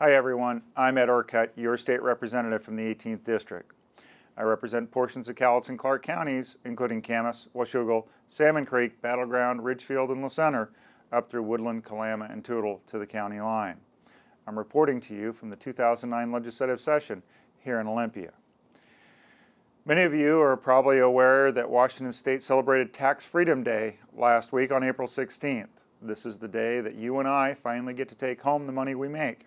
Hi everyone, I'm Ed Orcutt, your state representative from the 18th District. I represent portions of Cowlitz and Clark counties, including Camas, Washougal, Salmon Creek, Battleground, Ridgefield, and LaCenter, up through Woodland, Kalama, and Toutle to the county line. I'm reporting to you from the 2009 legislative session here in Olympia. Many of you are probably aware that Washington State celebrated Tax Freedom Day last week on April 16th. This is the day that you and I finally get to take home the money we make.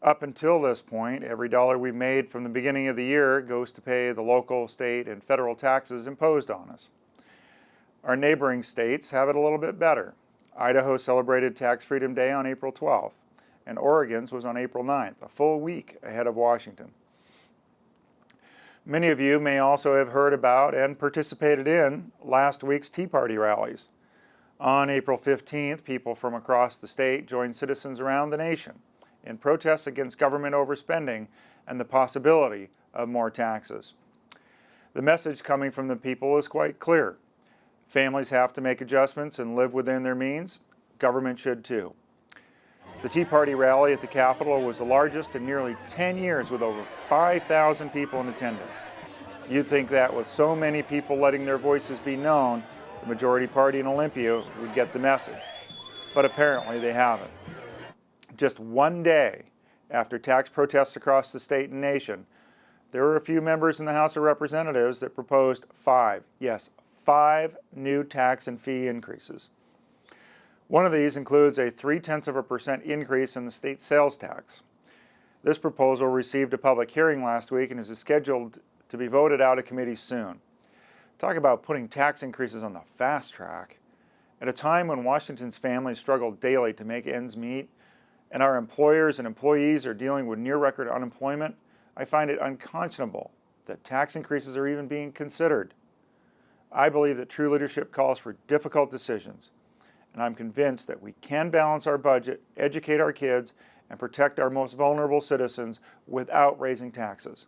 Up until this point, every dollar we've made from the beginning of the year goes to pay the local, state, and federal taxes imposed on us. Our neighboring states have it a little bit better. Idaho celebrated Tax Freedom Day on April 12th, and Oregon's was on April 9th, a full week ahead of Washington. Many of you may also have heard about and participated in last week's Tea Party rallies. On April 15th, people from across the state joined citizens around the nation in protest against government overspending and the possibility of more taxes. The message coming from the people is quite clear. Families have to make adjustments and live within their means. Government should too. The Tea Party rally at the Capitol was the largest in nearly 10 years with over 5,000 people in attendance. You'd think that with so many people letting their voices be known, the majority party in Olympia would get the message. But apparently they haven't. Just one day after tax protests across the state and nation, there were a few members in the House of Representatives that proposed five new tax and fee increases. One of these includes a 0.3% increase in the state sales tax. This proposal received a public hearing last week and is scheduled to be voted out of committee soon. Talk about putting tax increases on the fast track. At a time when Washington's families struggle daily to make ends meet, and our employers and employees are dealing with near-record unemployment, I find it unconscionable that tax increases are even being considered. I believe that true leadership calls for difficult decisions, and I'm convinced that we can balance our budget, educate our kids, and protect our most vulnerable citizens without raising taxes.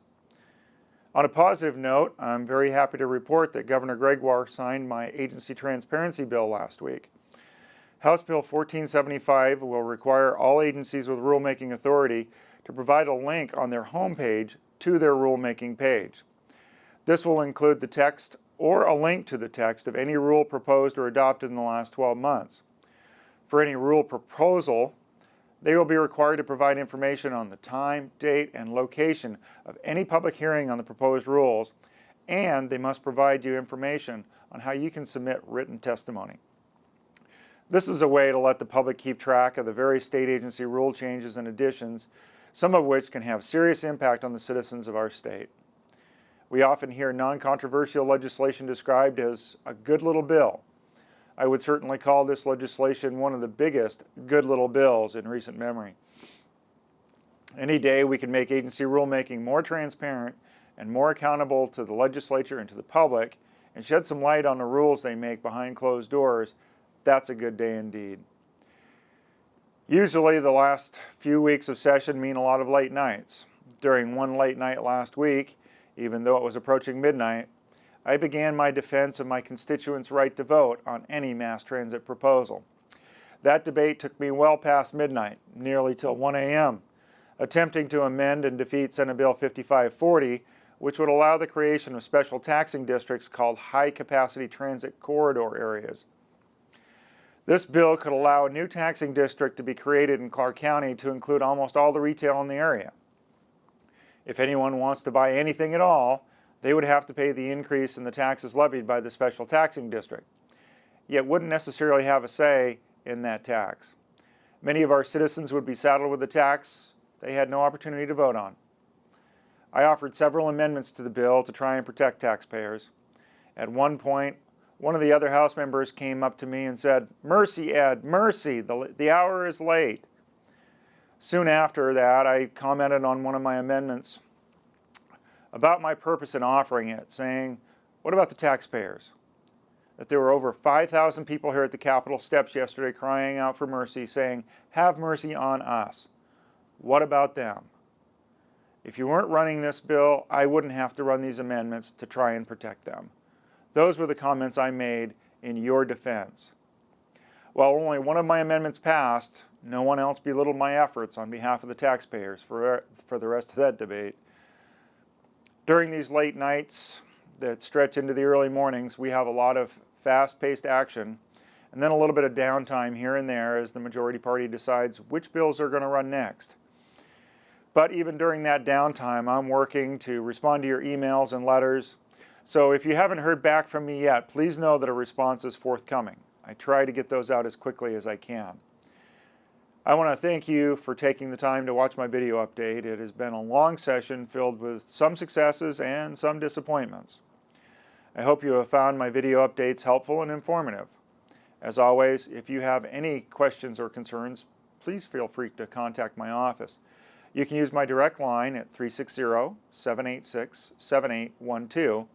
On a positive note, I'm very happy to report that Governor Gregoire signed my agency transparency bill last week. House Bill 1475 will require all agencies with rulemaking authority to provide a link on their homepage to their rulemaking page. This will include the text or a link to the text of any rule proposed or adopted in the last 12 months. For any rule proposal, they will be required to provide information on the time, date, and location of any public hearing on the proposed rules, and they must provide you information on how you can submit written testimony. This is a way to let the public keep track of the various state agency rule changes and additions, some of which can have serious impact on the citizens of our state. We often hear non-controversial legislation described as a good little bill. I would certainly call this legislation one of the biggest good little bills in recent memory. Any day we can make agency rulemaking more transparent and more accountable to the legislature and to the public and shed some light on the rules they make behind closed doors, that's a good day indeed. Usually the last few weeks of session mean a lot of late nights. During one late night last week, even though it was approaching midnight, I began my defense of my constituents' right to vote on any mass transit proposal. That debate took me well past midnight, nearly till 1 a.m., attempting to amend and defeat Senate Bill 5540, which would allow the creation of special taxing districts called high-capacity transit corridor areas. This bill could allow a new taxing district to be created in Clark County to include almost all the retail in the area. If anyone wants to buy anything at all, they would have to pay the increase in the taxes levied by the special taxing district, yet wouldn't necessarily have a say in that tax. Many of our citizens would be saddled with a tax they had no opportunity to vote on. I offered several amendments to the bill to try and protect taxpayers. At one point, one of the other House members came up to me and said, "Mercy, Ed, mercy, the hour is late." Soon after that, I commented on one of my amendments about my purpose in offering it, saying, what about the taxpayers? That there were over 5,000 people here at the Capitol steps yesterday crying out for mercy, saying, "Have mercy on us." What about them? If you weren't running this bill, I wouldn't have to run these amendments to try and protect them. Those were the comments I made in your defense. While only one of my amendments passed, no one else belittled my efforts on behalf of the taxpayers for the rest of that debate. During these late nights that stretch into the early mornings, we have a lot of fast-paced action and then a little bit of downtime here and there as the majority party decides which bills are going to run next. But even during that downtime, I'm working to respond to your emails and letters. So if you haven't heard back from me yet, please know that a response is forthcoming. I try to get those out as quickly as I can. I want to thank you for taking the time to watch my video update. It has been a long session filled with some successes and some disappointments. I hope you have found my video updates helpful and informative. As always, if you have any questions or concerns, please feel free to contact my office. You can use my direct line at 360-786-7812.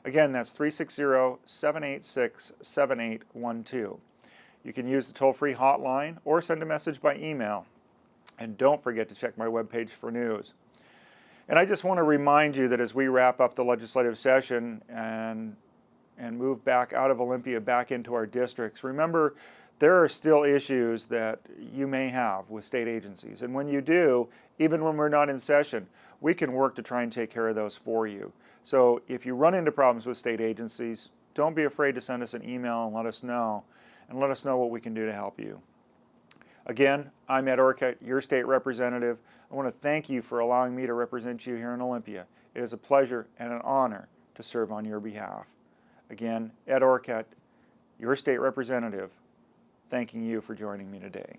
Again, that's 360-786-7812. You can use the toll-free hotline or send a message by email. And don't forget to check my webpage for news. And I just want to remind you that as we wrap up the legislative session and move back out of Olympia back into our districts, remember there are still issues that you may have with state agencies. And when you do, even when we're not in session, we can work to try and take care of those for you. So if you run into problems with state agencies, don't be afraid to send us an email and let us know what we can do to help you. Again, I'm Ed Orcutt, your state representative. I want to thank you for allowing me to represent you here in Olympia. It is a pleasure and an honor to serve on your behalf. Again, Ed Orcutt, your state representative, thanking you for joining me today.